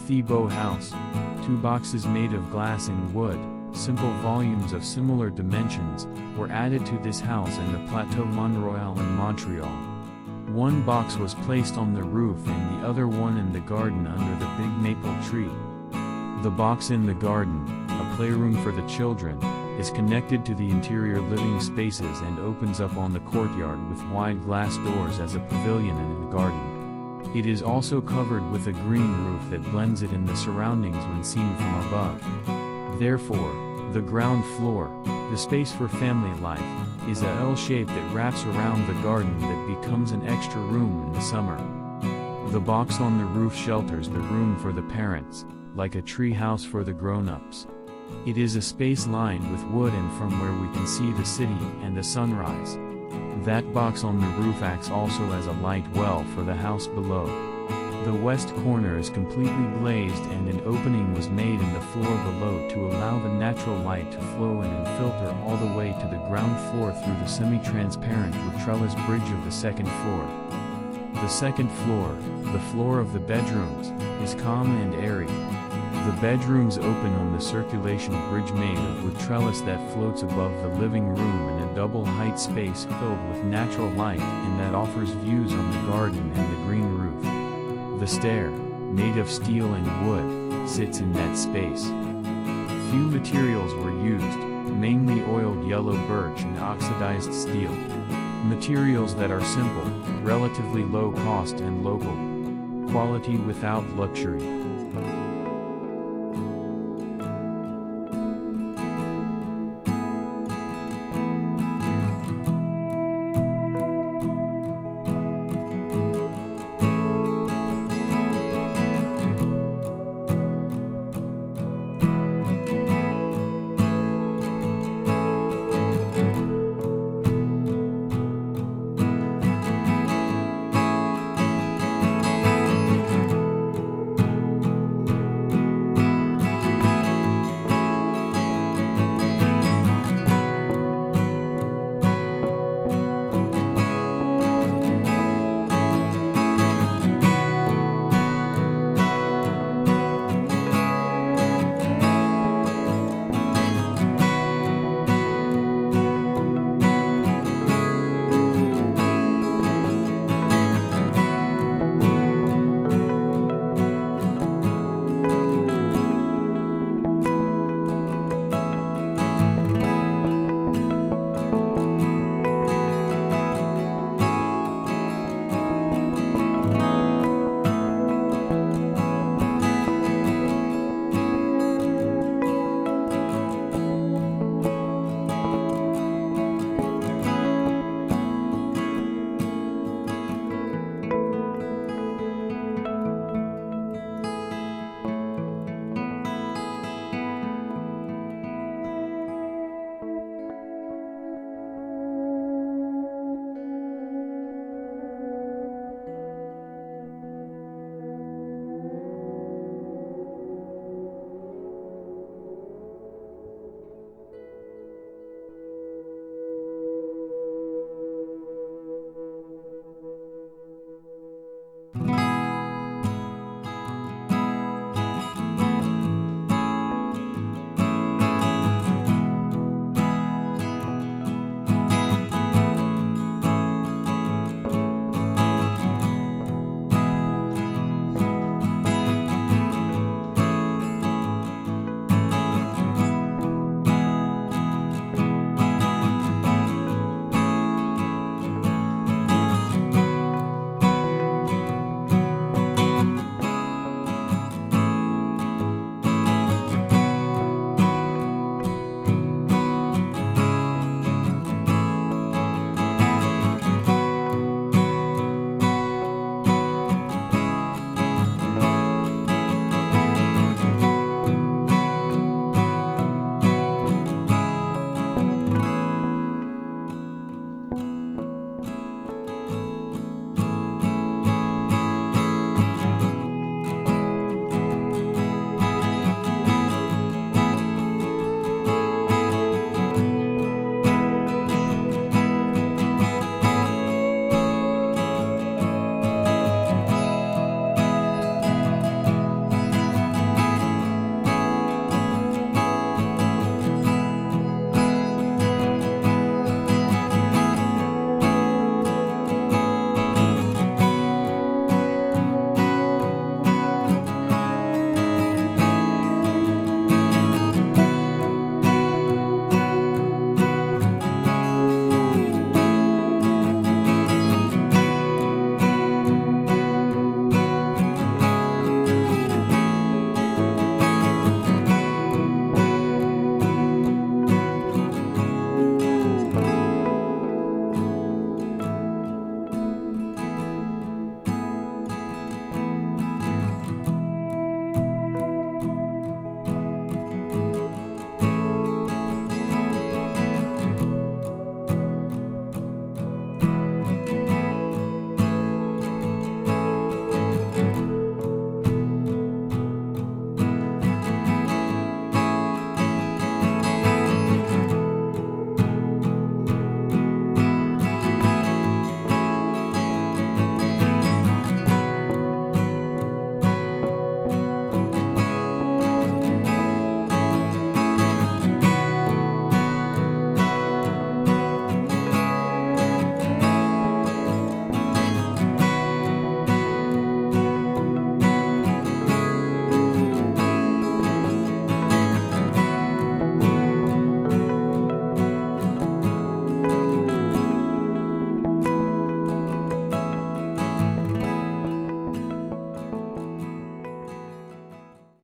Bernier-Thibault House. 2 boxes made of glass and wood, simple volumes of similar dimensions, were added to this house in the Plateau Mont-Royal in Montreal. 1 box was placed on the roof and the other one in the garden under the big maple tree. The box in the garden, a playroom for the children, is connected to the interior living spaces and opens up on the courtyard with wide glass doors as a pavilion in the garden. It is also covered with a green roof that blends it in the surroundings when seen from above. Therefore, the ground floor, the space for family life, is a L shape that wraps around the garden that becomes an extra room in the summer. The box on the roof shelters the room for the parents, like a tree house for the grown-ups. It is a space lined with wood and from where we can see the city and the sunrise. That box on the roof acts also as a light well for the house below. The west corner is completely glazed and an opening was made in the floor below to allow the natural light to flow in and filter all the way to the ground floor through the semi-transparent wood trellis bridge of the second floor. The second floor, the floor of the bedrooms, is calm and airy. The bedrooms open on the circulation bridge made of wood trellis that floats above the living room in a double-height space filled with natural light and that offers views on the garden and the green roof. The stair, made of steel and wood, sits in that space. Few materials were used, mainly oiled yellow birch and oxidized steel. Materials that are simple, relatively low cost and local. Quality without luxury.